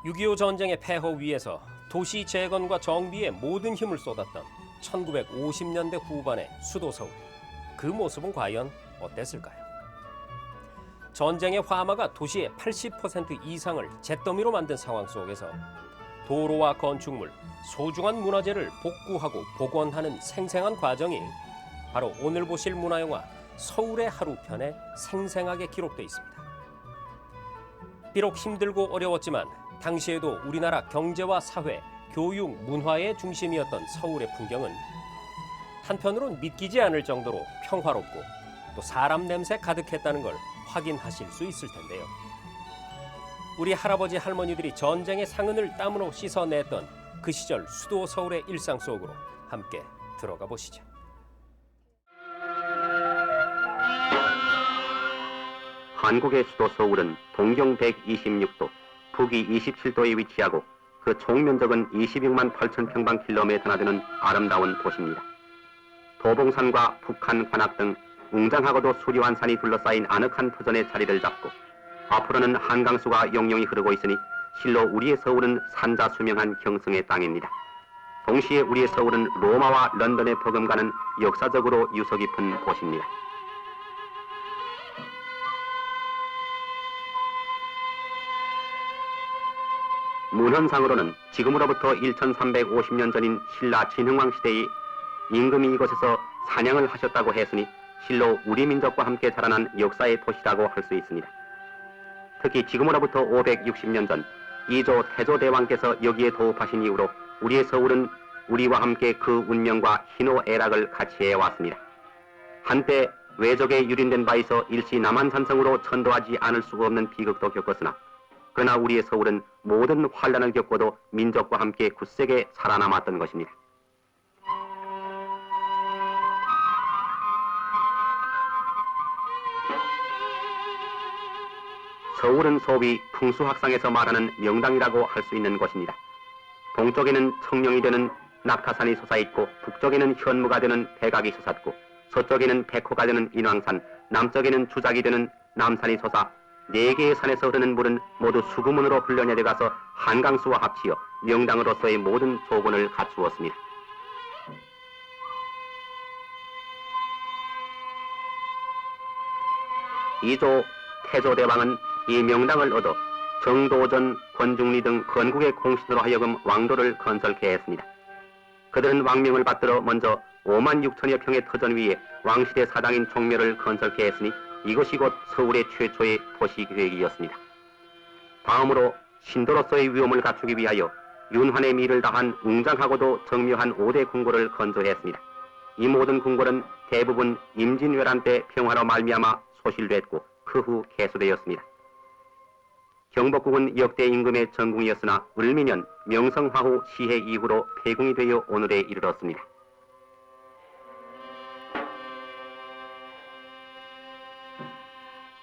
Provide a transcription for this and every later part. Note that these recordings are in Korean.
6.25 전쟁의 폐허 위에서 도시 재건과 정비에 모든 힘을 쏟았던 1950년대 후반의 수도 서울. 그 모습은 과연 어땠을까요? 전쟁의 화마가 도시의 80% 이상을 잿더미로 만든 상황 속에서 도로와 건축물, 소중한 문화재를 복구하고 복원하는 생생한 과정이 바로 오늘 보실 문화영화 서울의 하루편에 생생하게 기록돼 있습니다. 비록 힘들고 어려웠지만 당시에도 우리나라 경제와 사회, 교육, 문화의 중심이었던 서울의 풍경은 한편으론 믿기지 않을 정도로 평화롭고 또 사람 냄새 가득했다는 걸 확인하실 수 있을 텐데요. 우리 할아버지 할머니들이 전쟁의 상흔을 땀으로 씻어냈던 그 시절 수도 서울의 일상 속으로 함께 들어가 보시죠. 한국의 수도 서울은 동경 126도, 북위 27도에 위치하고 그 총면적은 26만 8천 평방킬로미터나 되는 아름다운 도시입니다. 도봉산과 북한 관악 등 웅장하고도 수려한 산이 둘러싸인 아늑한 터전에 자리를 잡고 앞으로는 한강수가 용용히 흐르고 있으니 실로 우리의 서울은 산자수명한 경성의 땅입니다. 동시에 우리의 서울은 로마와 런던의 버금가는 역사적으로 유서 깊은 곳입니다. 문헌상으로는 지금으로부터 1350년 전인 신라 진흥왕 시대의 임금이 이곳에서 사냥을 하셨다고 했으니 실로 우리 민족과 함께 자라난 역사의 도시라고 할 수 있습니다. 특히 지금으로부터 560년 전 이조 태조대왕께서 여기에 도읍하신 이후로 우리의 서울은 우리와 함께 그 운명과 희노애락을 같이 해왔습니다. 한때 외적에 유린된 바에서 일시 남한산성으로 천도하지 않을 수가 없는 비극도 겪었으나 그러나 우리의 서울은 모든 환란을 겪고도 민족과 함께 굳세게 살아남았던 것입니다. 서울은 소위 풍수학상에서 말하는 명당이라고 할 수 있는 곳입니다. 동쪽에는 청룡이 되는 낙타산이 솟아있고 북쪽에는 현무가 되는 백악이 솟았고 서쪽에는 백호가 되는 인왕산, 남쪽에는 주작이 되는 남산이 솟아 네 개의 산에서 흐르는 물은 모두 수구문으로 흘러내려가서 한강수와 합치어 명당으로서의 모든 조건을 갖추었습니다. 이조 태조대왕은 이 명당을 얻어 정도전, 권중리 등 건국의 공신으로 하여금 왕도를 건설케 했습니다. 그들은 왕명을 받들어 먼저 5만 6천여 평의 터전 위에 왕실의 사당인 종묘를 건설케 했으니 이것이 곧 서울의 최초의 도시계획이었습니다. 다음으로 신도로서의 위엄을 갖추기 위하여 윤환의 미를 다한 웅장하고도 정묘한 5대 궁궐을 건조했습니다. 이 모든 궁궐은 대부분 임진왜란 때 평화로 말미암아 소실됐고 그 후 개소되었습니다. 경복궁은 역대 임금의 전궁이었으나 을미년 명성화후 시해 이후로 폐궁이 되어 오늘에 이르렀습니다.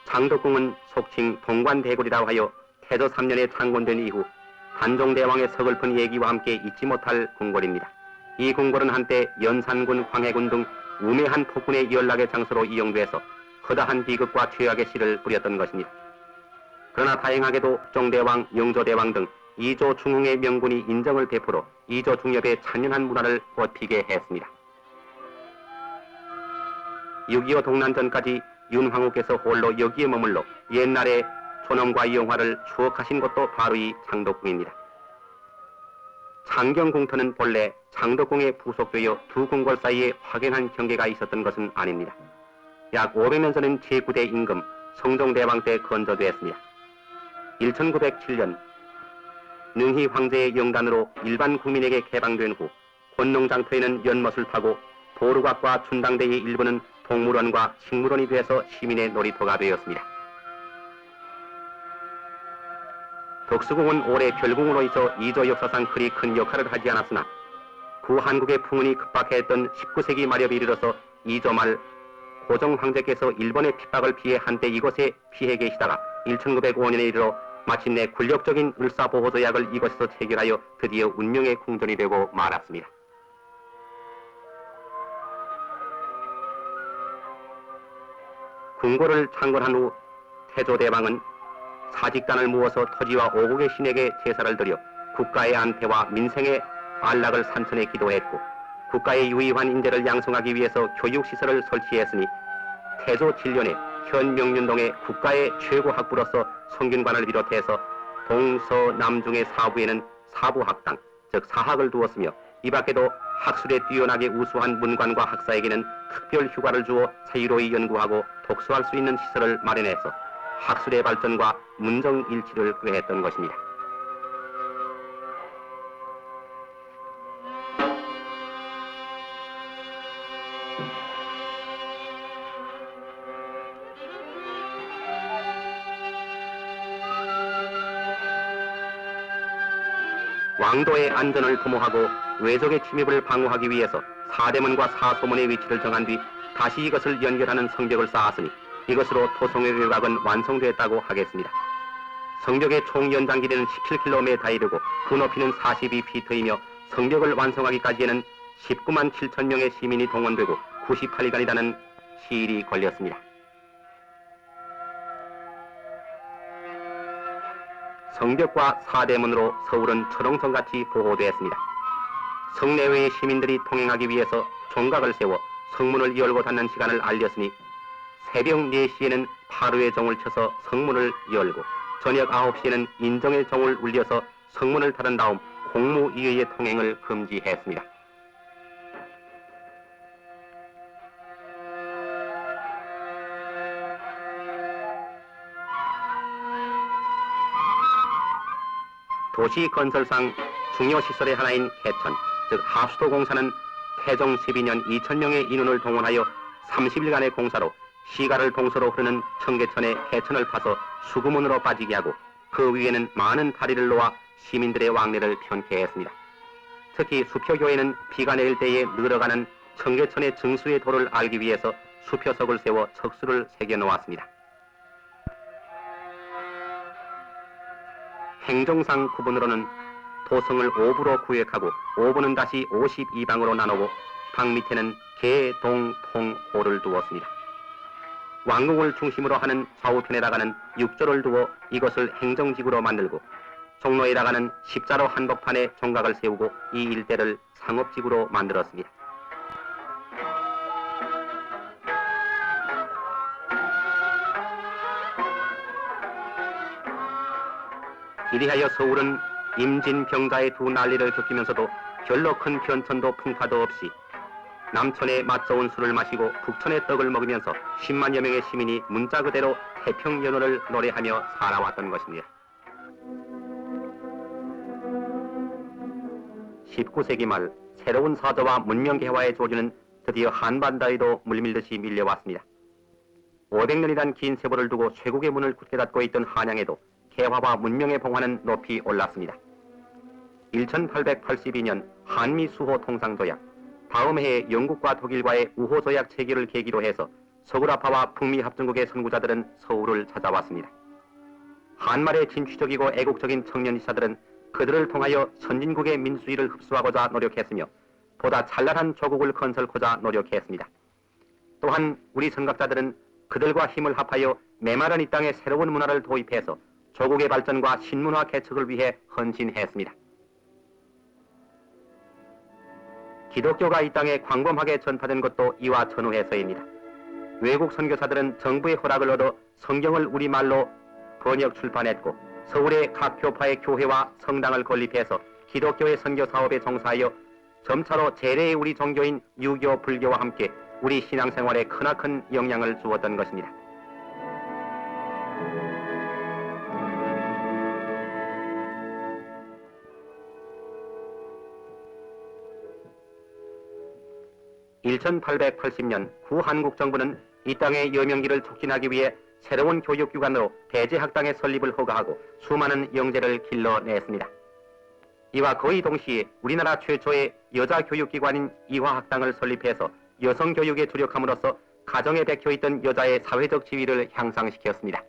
창덕궁은 속칭 동관대굴이라고 하여 태조 3년에 창건된 이후 단종대왕의 서글픈 얘기와 함께 잊지 못할 궁궐입니다. 이 궁궐은 한때 연산군, 광해군 등 우매한 폭군의 연락의 장소로 이용돼서 허다한 비극과 죄악의 씨를 뿌렸던 것입니다. 그러나 다행하게도 정대왕, 영조대왕 등 이조 중흥의 명군이 인정을 베풀어 이조 중엽의 찬연한 문화를 버티게 했습니다. 6.25 동란전까지 윤황후께서 홀로 여기에 머물러 옛날의 촌엄과 영화를 추억하신 것도 바로 이 창덕궁입니다. 창경궁터는 본래 창덕궁에 부속되어 두 궁궐 사이에 확연한 경계가 있었던 것은 아닙니다. 약 500년 전인 제9대 임금 성종대왕 때 건조되었습니다. 1907년 능희 황제의 영단으로 일반 국민에게 개방된 후 권농장터에는 연못을 타고 보루각과 춘당대의 일부는 동물원과 식물원이 되어서 시민의 놀이터가 되었습니다. 덕수궁은 올해 별궁으로서 이조 역사상 그리 큰 역할을 하지 않았으나 구한국의 풍운이 급박했던 19세기 말엽에 이르러서 이조 말 고종 황제께서 일본의 핍박을 피해 한때 이곳에 피해 계시다가 1905년에 이르러 마침내 굴력적인 을사보호조약을 이곳에서 체결하여 드디어 운명의 궁전이 되고 말았습니다. 궁궐을 창건한 후 태조대왕은 사직단을 모아서 토지와 오국의 신에게 제사를 드려 국가의 안패와 민생의 안락을 산천에 기도했고, 국가의 유의한 인재를 양성하기 위해서 교육시설을 설치했으니 태조 7년에 현 명륜동의 국가의 최고 학부로서 성균관을 비롯해서 동서남중의 사부에는 사부학당, 즉 사학을 두었으며, 이 밖에도 학술에 뛰어나게 우수한 문관과 학사에게는 특별 휴가를 주어 자유로이 연구하고 독서할 수 있는 시설을 마련해서 학술의 발전과 문정일치를 꾀했던 것입니다. 왕도의 안전을 도모하고 외적의 침입을 방어하기 위해서 사대문과 사소문의 위치를 정한 뒤 다시 이것을 연결하는 성벽을 쌓았으니 이것으로 토성의 외곽은 완성되었다고 하겠습니다. 성벽의 총 연장 길이는 17km에 이르고 그 높이는 42피트이며 성벽을 완성하기까지에는 19만 7천 명의 시민이 동원되고 98일간이라는 시일이 걸렸습니다. 성벽과 사대문으로 서울은 철옹성같이 보호되었습니다. 성내외의 시민들이 통행하기 위해서 종각을 세워 성문을 열고 닫는 시간을 알렸으니 새벽 4시에는 파루의 종을 쳐서 성문을 열고 저녁 9시에는 인정의 종을 울려서 성문을 닫은 다음 공무이의의 통행을 금지했습니다. 도시 건설상 중요 시설의 하나인 개천, 즉 하수도 공사는 태종 12년 2,000명의 인원을 동원하여 30일간의 공사로 시가를 동서로 흐르는 청계천에 개천을 파서 수구문으로 빠지게 하고 그 위에는 많은 다리를 놓아 시민들의 왕래를 편케 했습니다. 특히 수표교에는 비가 내릴 때에 늘어가는 청계천의 정수의 도를 알기 위해서 수표석을 세워 척수를 새겨 놓았습니다. 행정상 구분으로는 도성을 5부로 구획하고 5부는 다시 52방으로 나누고 방 밑에는 개, 동, 통, 호를 두었습니다. 왕궁을 중심으로 하는 좌우편에다가는 육조를 두어 이것을 행정지구로 만들고 종로에다가는 십자로 한복판에 종각을 세우고 이 일대를 상업지구로 만들었습니다. 이리하여 서울은 임진병자의 두 난리를 겪으면서도 별로 큰 변천도 풍파도 없이 남천에 맛좋은 술을 마시고 북천의 떡을 먹으면서 10만여 명의 시민이 문자 그대로 태평연호를 노래하며 살아왔던 것입니다. 19세기 말 새로운 사조와 문명 개화의 조류는 드디어 한반도에도 물밀듯이 밀려왔습니다. 500년이란 긴 세월을 두고 쇠국의 문을 굳게 닫고 있던 한양에도 개화와 문명의 봉화는 높이 올랐습니다. 1882년 한미수호 통상조약, 다음 해에 영국과 독일과의 우호조약 체결을 계기로 해서 서구라파와 북미합중국의 선구자들은 서울을 찾아왔습니다. 한말의 진취적이고 애국적인 청년지사들은 그들을 통하여 선진국의 민주주의를 흡수하고자 노력했으며 보다 찬란한 조국을 건설하고자 노력했습니다. 또한 우리 선각자들은 그들과 힘을 합하여 메마른 이 땅에 새로운 문화를 도입해서 조국의 발전과 신문화 개척을 위해 헌신했습니다. 기독교가 이 땅에 광범하게 전파된 것도 이와 전후해서입니다. 외국 선교사들은 정부의 허락을 얻어 성경을 우리말로 번역 출판했고 서울의 각 교파의 교회와 성당을 건립해서 기독교의 선교 사업에 종사하여 점차로 재래의 우리 종교인 유교, 불교와 함께 우리 신앙생활에 크나큰 영향을 주었던 것입니다. (1880년) 구한국 정부는 이 땅의 여명기를 촉진하기 위해 새로운 교육기관으로 대제학당의 설립을 허가하고 수많은 영재를 길러냈습니다. 이와 거의 동시에 우리나라 최초의 여자 교육기관인 이화학당을 설립해서 여성교육에 주력함으로써 가정에 백혀있던 여자의 사회적 지위를 향상시켰습니다.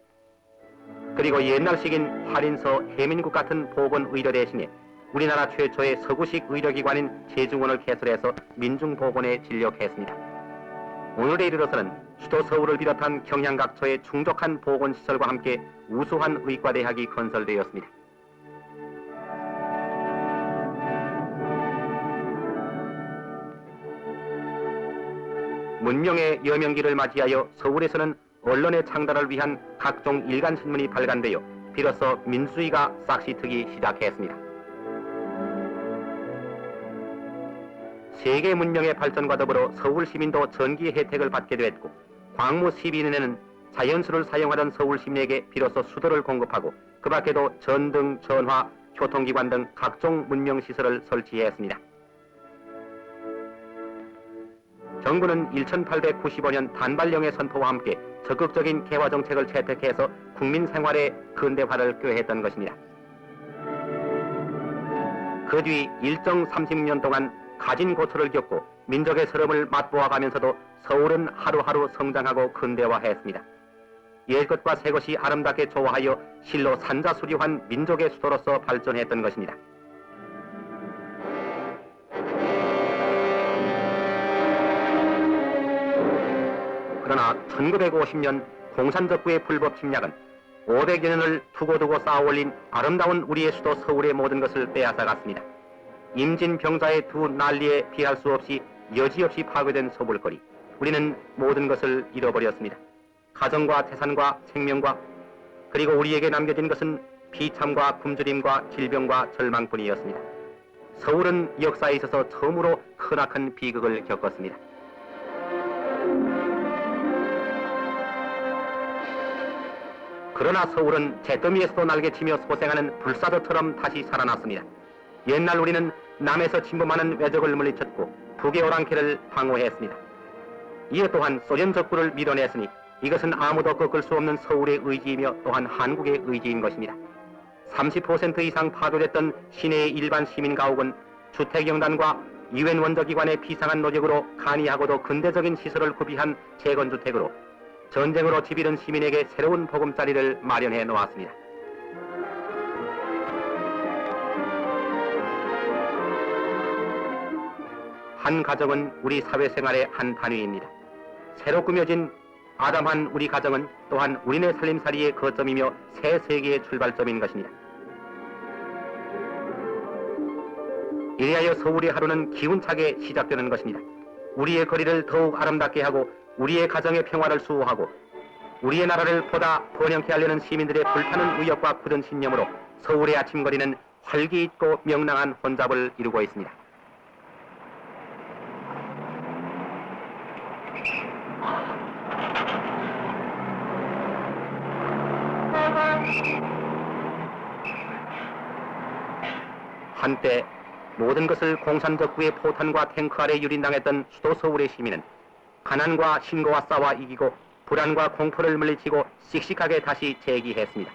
그리고 옛날식인 한인서 해민국 같은 보건의료 대신에 우리나라 최초의 서구식 의료기관인 제중원을 개설해서 민중보건에 진력했습니다. 오늘에 이르러서는 수도 서울을 비롯한 경양 각처에 충족한 보건시설과 함께 우수한 의과대학이 건설되었습니다. 문명의 여명기를 맞이하여 서울에서는 언론의 창달을 위한 각종 일간신문이 발간되어 비로소 민주주의가 싹시 트기 시작했습니다. 세계 문명의 발전과 더불어 서울 시민도 전기 혜택을 받게 되었고 광무 12년에는 자연수를 사용하던 서울 시민에게 비로소 수도를 공급하고 그 밖에도 전등, 전화, 교통기관 등 각종 문명시설을 설치했습니다. 정부는 1895년 단발령의 선포와 함께 적극적인 개화정책을 채택해서 국민 생활에 근대화를 꾀했던 것입니다. 그 뒤 일정 36년 동안 가진 고초를 겪고 민족의 서름을 맛보아가면서도 서울은 하루하루 성장하고 근대화했습니다. 옛것과 새것이 아름답게 조화하여 실로 산자수류한 민족의 수도로서 발전했던 것입니다. 그러나 1950년 공산적부의 불법 침략은 500여 년을 두고두고 쌓아올린 아름다운 우리의 수도 서울의 모든 것을 빼앗아갔습니다. 임진병자의 두 난리에 피할 수 없이 여지없이 파괴된 서울거리. 우리는 모든 것을 잃어버렸습니다. 가정과 재산과 생명과 그리고 우리에게 남겨진 것은 비참과 굶주림과 질병과 절망뿐이었습니다. 서울은 역사에 있어서 처음으로 크나큰 비극을 겪었습니다. 그러나 서울은 잿더미에서도 날개치며 소생하는 불사조처럼 다시 살아났습니다. 옛날 우리는 남에서 침범하는 외적을 물리쳤고 북의 오랑캐를 방어했습니다. 이에 또한 소련 적군을 밀어냈으니 이것은 아무도 꺾을 수 없는 서울의 의지이며 또한 한국의 의지인 것입니다. 30% 이상 파괴됐던 시내의 일반 시민 가옥은 주택영단과 유엔 원조기관의 비상한 노력으로 간이하고도 근대적인 시설을 구비한 재건주택으로 전쟁으로 집이른 시민에게 새로운 보금자리를 마련해 놓았습니다. 한 가정은 우리 사회생활의 한 단위입니다. 새로 꾸며진 아담한 우리 가정은 또한 우리네 살림살이의 거점이며 새 세계의 출발점인 것입니다. 이래하여 서울의 하루는 기운차게 시작되는 것입니다. 우리의 거리를 더욱 아름답게 하고 우리의 가정의 평화를 수호하고 우리의 나라를 보다 번영케 하려는 시민들의 불타는 의욕과 굳은 신념으로 서울의 아침거리는 활기 있고 명랑한 혼잡을 이루고 있습니다. 한때 모든 것을 공산적부의 포탄과 탱크 아래 유린당했던 수도 서울의 시민은 가난과 신고와 싸워 이기고 불안과 공포를 물리치고 씩씩하게 다시 재기했습니다.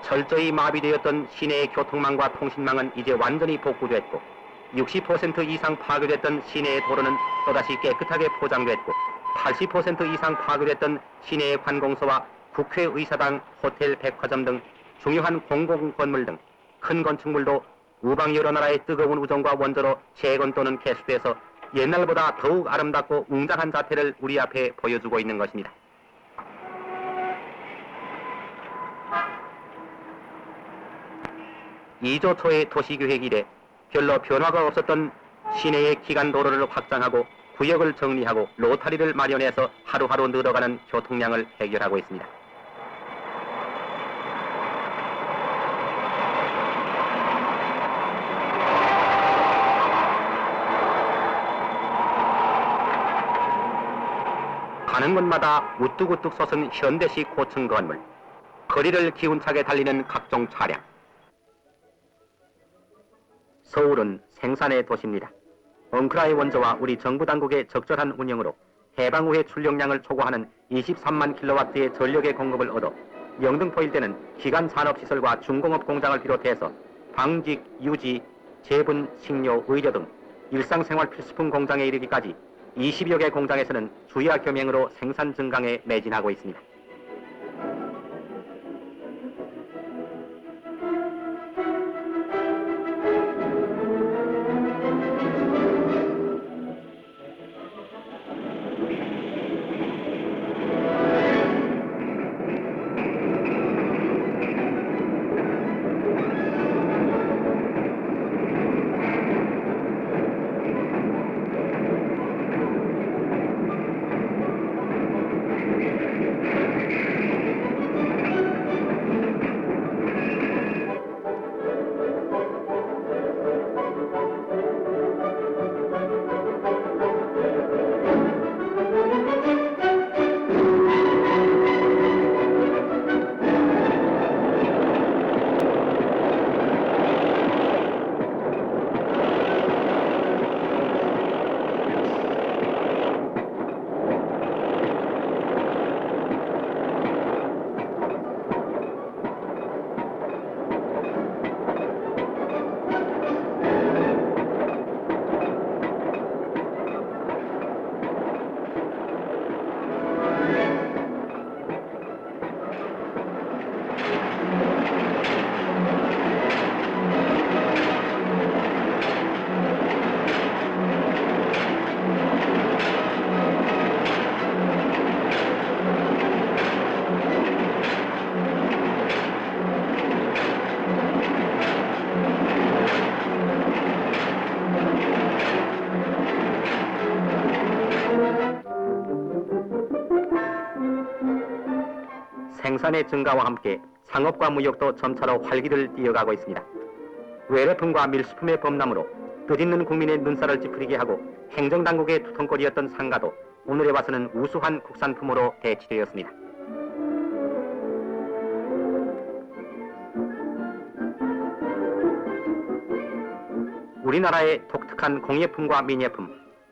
철저히 마비되었던 시내의 교통망과 통신망은 이제 완전히 복구됐고 60% 이상 파괴됐던 시내의 도로는 또다시 깨끗하게 포장됐고 80% 이상 파괴됐던 시내의 관공서와 국회의사당, 호텔, 백화점 등 중요한 공공건물 등 큰 건축물도 우방 여러 나라의 뜨거운 우정과 원조로 재건 또는 개수돼서 옛날보다 더욱 아름답고 웅장한 자태를 우리 앞에 보여주고 있는 것입니다. (2조) 초의 도시계획 이래 별로 변화가 없었던 시내의 기간 도로를 확장하고 구역을 정리하고 로타리를 마련해서 하루하루 늘어가는 교통량을 해결하고 있습니다. 가는 곳마다 우뚝우뚝 솟은 현대식 고층 건물, 거리를 기운차게 달리는 각종 차량. 서울은 생산의 도시입니다. 엉크라의 원조와 우리 정부 당국의 적절한 운영으로 해방 후의 출력량을 초과하는 23만 킬로와트의 전력의 공급을 얻어 영등포 일대는 기간 산업시설과 중공업 공장을 비롯해서 방직, 유지, 제분, 식료, 의료 등 일상생활 필수품 공장에 이르기까지 20여 개 공장에서는 주야 겸행으로 생산 증강에 매진하고 있습니다. 생산의 증가와 함께 상업과 무역도 점차로 활기를 띠어가고 있습니다. 외래품과 밀수품의 범람으로 뜻있는 국민의 눈살을 찌푸리게 하고 행정당국의 투통거리였던 상가도 오늘에 와서는 우수한 국산품으로 대치되었습니다. 우리나라의 독특한 공예품과 민예품,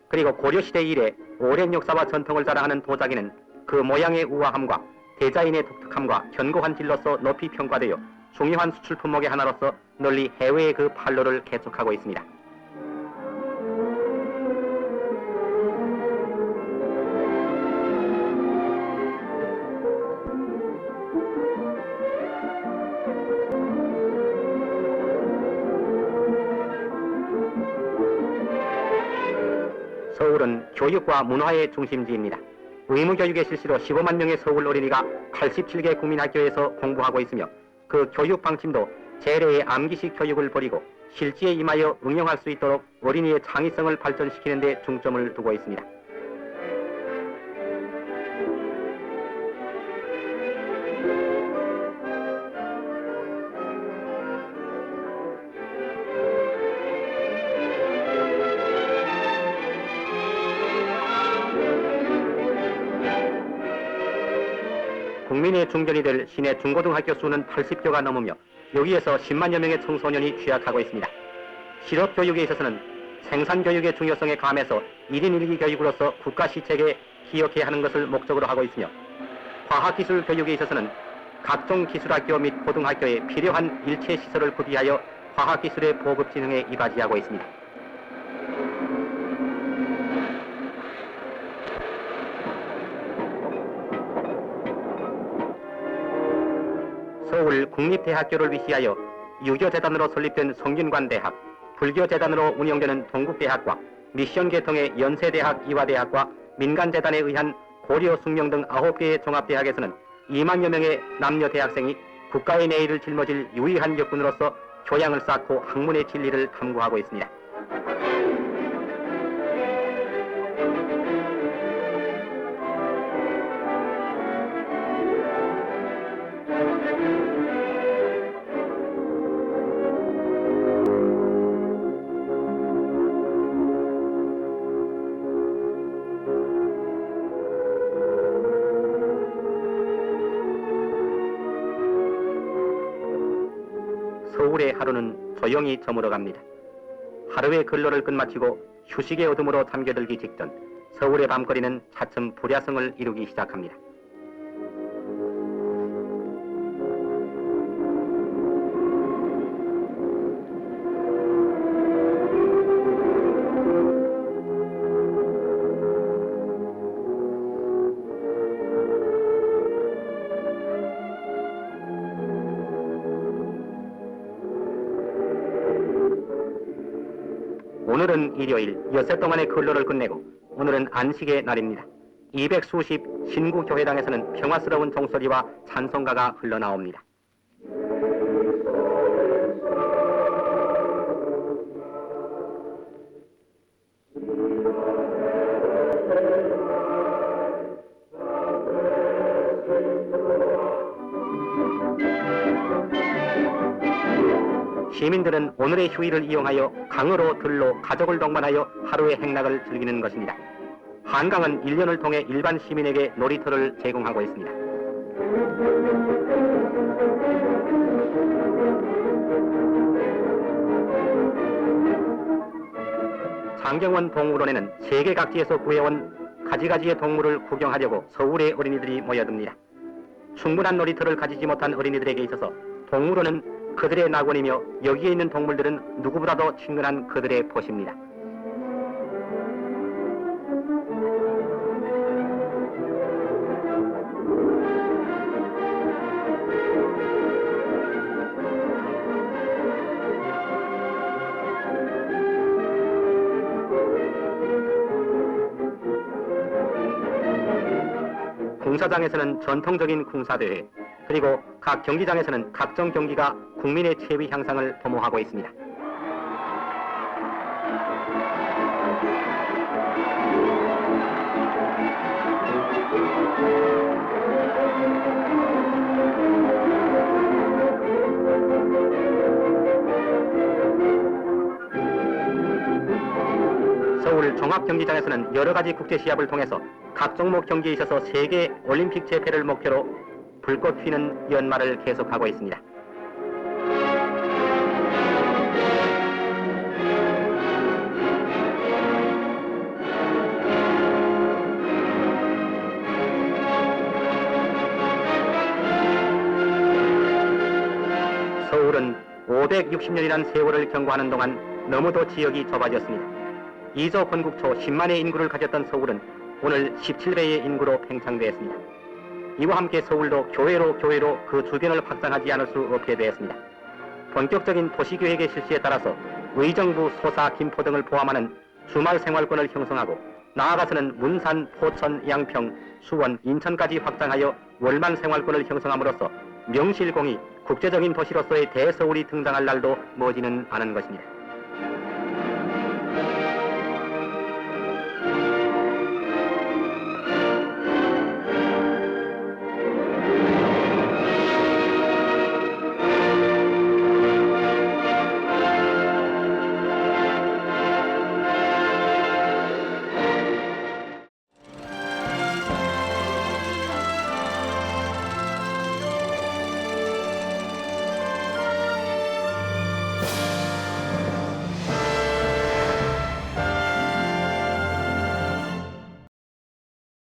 그리고 고려시대 이래 오랜 역사와 전통을 자랑하는 도자기는 그 모양의 우아함과 대자인의 독특함과 견고한 질로서 높이 평가되어 중요한 수출 품목의 하나로서 널리 해외의 그 판로를 개척하고 있습니다. 서울은 교육과 문화의 중심지입니다. 의무교육의 실시로 15만 명의 서울 어린이가 87개 국민학교에서 공부하고 있으며 그 교육 방침도 재래의 암기식 교육을 버리고 실지에 임하여 응용할 수 있도록 어린이의 창의성을 발전시키는 데 중점을 두고 있습니다. 국민의 중견이 될 시내 중고등학교 수는 80교가 넘으며 여기에서 10만여 명의 청소년이 취약하고 있습니다. 실업교육에 있어서는 생산교육의 중요성에 감해서 1인 1기 교육으로서 국가시책에 기여해야 하는 것을 목적으로 하고 있으며 과학기술 교육에 있어서는 각종 기술학교 및 고등학교에 필요한 일체시설을 구비하여 과학기술의 보급 진흥에 이바지하고 있습니다. 서울 국립대학교를 위시하여 유교재단으로 설립된 성균관대학, 불교재단으로 운영되는 동국대학과 미션계통의 연세대학, 이화대학과 민간재단에 의한 고려, 숙명 등 9개의 종합대학에서는 2만여 명의 남녀 대학생이 국가의 내일을 짊어질 유의한 역군으로서 교양을 쌓고 학문의 진리를 탐구하고 있습니다. 서울의 하루는 조용히 저물어갑니다. 하루의 근로를 끝마치고 휴식의 어둠으로 잠겨들기 직전 서울의 밤거리는 차츰 불야성을 이루기 시작합니다. 오늘은 일요일, 엿새 동안의 근로를 끝내고 오늘은 안식의 날입니다. 200수십 신구교회당에서는 평화스러운 종소리와 찬송가가 흘러나옵니다. 시민들은 오늘의 휴일을 이용하여 강으로 들로 가족을 동반하여 하루의 행락을 즐기는 것입니다. 한강은 1년을 통해 일반 시민에게 놀이터를 제공하고 있습니다. 장경원 동물원에는 세계 각지에서 구해온 가지가지의 동물을 구경하려고 서울의 어린이들이 모여듭니다. 충분한 놀이터를 가지지 못한 어린이들에게 있어서 동물원은 그들의 낙원이며 여기에 있는 동물들은 누구보다도 친근한 그들의 벗입니다. 공사장에서는 전통적인 궁사대회, 그리고 각 경기장에서는 각종 경기가 국민의 체위 향상을 도모하고 있습니다. 종합경기장에서는 여러 가지 국제 시합을 통해서 각 종목 경기에 있어서 세계 올림픽 재패를 목표로 불꽃 튀는 연말을 계속하고 있습니다. 서울은 560년이란 세월을 경과하는 동안 너무도 지역이 좁아졌습니다. 2조 건국초 10만의 인구를 가졌던 서울은 오늘 17배의 인구로 팽창되었습니다. 이와 함께 서울도 교외로 그 주변을 확장하지 않을 수 없게 되었습니다. 본격적인 도시계획의 실시에 따라서 의정부, 소사, 김포 등을 포함하는 주말 생활권을 형성하고 나아가서는 문산, 포천, 양평, 수원, 인천까지 확장하여 월만 생활권을 형성함으로써 명실공히 국제적인 도시로서의 대서울이 등장할 날도 머지는 않은 것입니다.